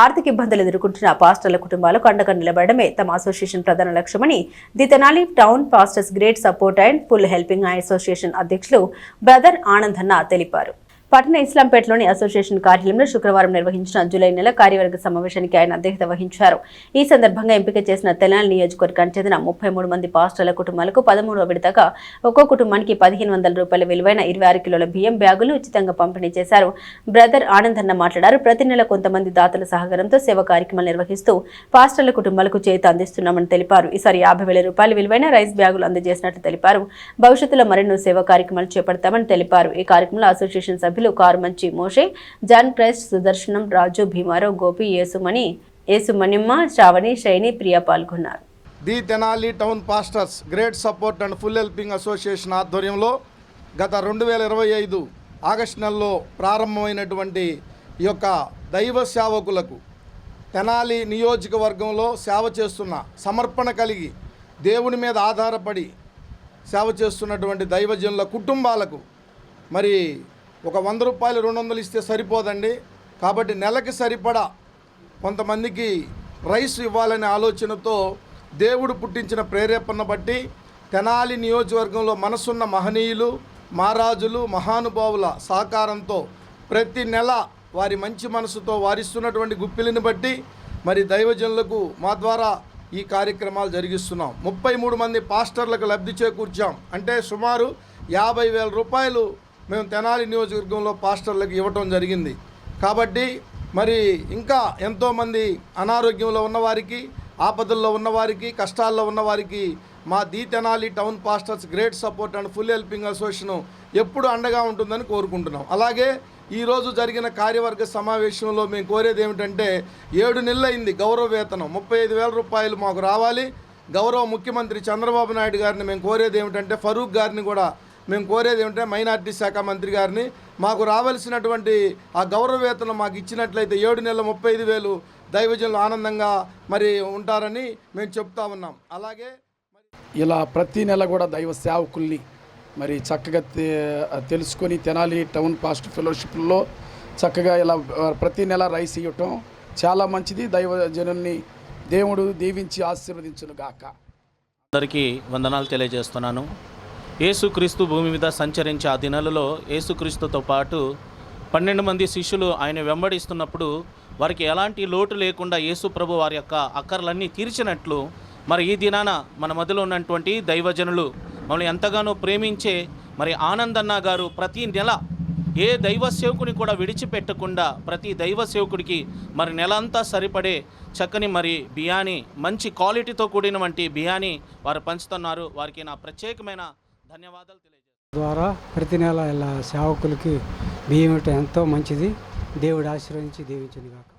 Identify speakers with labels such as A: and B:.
A: ఆర్థిక ఇబ్బందులు ఎదుర్కొంటున్న పాస్టర్ల కుటుంబాలకు అండగా నిలబడమే తమ అసోసియేషన్ ప్రధాన లక్ష్యమని the Tenali town pastors great support and full helping association అధ్యక్షులు బ్రదర్ ఆనందన్న తెలిపారు. పట్టణ ఇస్లాంపేటలోని అసోసియేషన్ కార్యాలయంలో శుక్రవారం నిర్వహించిన జూలై నెల కార్యవర్గ సమావేశానికి ఆయన అధ్యక్షత వహించారు. ఈ సందర్భంగా ఎంపిక చేసిన తెనాలి నియోజకవర్గానికి చెందిన 33 మంది పాస్టర్ల కుటుంబాలకు 13వ విడతగా ఒక్కో కుటుంబానికి 1500 రూపాయల విలువైన 26 కిలోల బియ్యం బ్యాగులు ఉచితంగా పంపిణీ చేశారు. బ్రదర్ ఆనందన్న మాట్లాడారు. ప్రతి నెల కొంతమంది దాతల సహకారంతో సేవా కార్యక్రమాలు నిర్వహిస్తూ పాస్టర్ల కుటుంబాలకు చేయూత అందిస్తున్నామని తెలిపారు. ఈసారి 50,000 రూపాయల విలువైన రైస్ బ్యాగులు అందజేసినట్లు తెలిపారు. భవిష్యత్తులో మరెన్నో సేవా కార్యక్రమాలు చేపడతామని తెలిపారు. ఈ కార్యక్రమంలో అసోసియేషన్ సభ్యులు కారుమంచి మోషే, జాన్ క్రైస్ట్, సుదర్శనం, రాజు, భీమారావు, గోపి, యేసుమణిమ్మ, శ్రావణి, శైని, ప్రియ పాల్గొన్నారు.
B: The Tenali town pastors great support and full helping association ఆధ్వర్యంలో గత 2025 ఆగస్టు నెలలో ప్రారంభమైనటువంటి ఈ యొక్క దైవ సేవకులకు తెనాలి నియోజకవర్గంలో సేవ చేస్తున్న సమర్పణ కలిగి దేవుని మీద ఆధారపడి సేవ చేస్తున్నటువంటి దైవజనుల కుటుంబాలకు మరి ఒక 100 రూపాయలు 200 ఇస్తే సరిపోదండి. కాబట్టి నెలకి సరిపడా కొంతమందికి రైస్ ఇవ్వాలనే ఆలోచనతో దేవుడు పుట్టించిన ప్రేరేపణ బట్టి తెనాలి నియోజకవర్గంలో మనసున్న మహనీయులు, మహారాజులు, మహానుభావుల సహకారంతో ప్రతి నెల వారి మంచి మనసుతో వారిస్తున్నటువంటి గుప్పిలిని బట్టి మరి దైవజనులకు మా ద్వారా ఈ కార్యక్రమాలు జరిగిస్తున్నాం. 33 మంది పాస్టర్లకు లబ్ధి చేకూర్చాం. అంటే సుమారు 50,000 రూపాయలు మేము తెనాలి నియోజకవర్గంలో పాస్టర్లకు ఇవ్వటం జరిగింది. కాబట్టి మరి ఇంకా ఎంతోమంది అనారోగ్యంలో ఉన్నవారికి, ఆపదల్లో ఉన్నవారికి, కష్టాల్లో ఉన్నవారికి మా the Tenali town pastors great support and full helping association ఎప్పుడు అండగా ఉంటుందని కోరుకుంటున్నాం. అలాగే ఈరోజు జరిగిన కార్యవర్గ సమావేశంలో మేము కోరేది ఏమిటంటే 7 నెలలు అయింది గౌరవ వేతనం 35,000 రూపాయలు మాకు రావాలి. గౌరవ ముఖ్యమంత్రి చంద్రబాబు నాయుడు గారిని మేము కోరేది ఏమిటంటే, ఫరూక్ గారిని కూడా మేము కోరేది ఏమిటంటే, మైనార్టీ శాఖ మంత్రి గారిని మాకు రావాల్సినటువంటి ఆ గౌరవ వేతనం మాకు ఇచ్చినట్లయితే 7 నెలల 35,000 దైవజనులు ఆనందంగా మరి ఉంటారని మేము చెప్తా ఉన్నాం. అలాగే
C: ఇలా ప్రతి నెల కూడా దైవ సేవకుల్ని మరి చక్కగా తెలుసుకొని తెనాలి టౌన్ పాస్ట్ ఫెలోషిప్లో చక్కగా ఇలా ప్రతి నెల రైస్ ఇవ్వటం చాలా మంచిది. దైవజనుల్ని దేవుడు దీవించి ఆశీర్వదించును గాక.
D: అందరికీ వందనాలు తెలియజేస్తున్నాను. యేసుక్రీస్తు భూమి మీద సంచరించే ఆ దినాలలో యేసుక్రీస్తుతో పాటు 12 మంది శిష్యులు ఆయన వెంబడిస్తున్నప్పుడు వారికి ఎలాంటి లోటు లేకుండా యేసు ప్రభు వారి యొక్క అక్కర్లన్నీ తీర్చినట్లు మరి ఈ దినాన మన మధ్యలో ఉన్నటువంటి దైవజనులు మమ్మల్ని ఎంతగానో ప్రేమించే మరి ఆనందన్న గారు ప్రతి నెల ఏ దైవ సేవకుని కూడా విడిచిపెట్టకుండా ప్రతి దైవ సేవకుడికి మరి నెల అంతా సరిపడే చక్కని మరి బియ్యాని మంచి క్వాలిటీతో కూడినటువంటి బియ్యాని వారు పంచుతున్నారు. వారికి నా ప్రత్యేకమైన ధన్యవాదాలు తెలియజేస్తాను.
E: ద్వారా ప్రతి నెల ఇలా సేవకులకి బియ్యం ఎంతో మంచిది. దేవుడు ఆశీర్వదించి దీవించును గాక.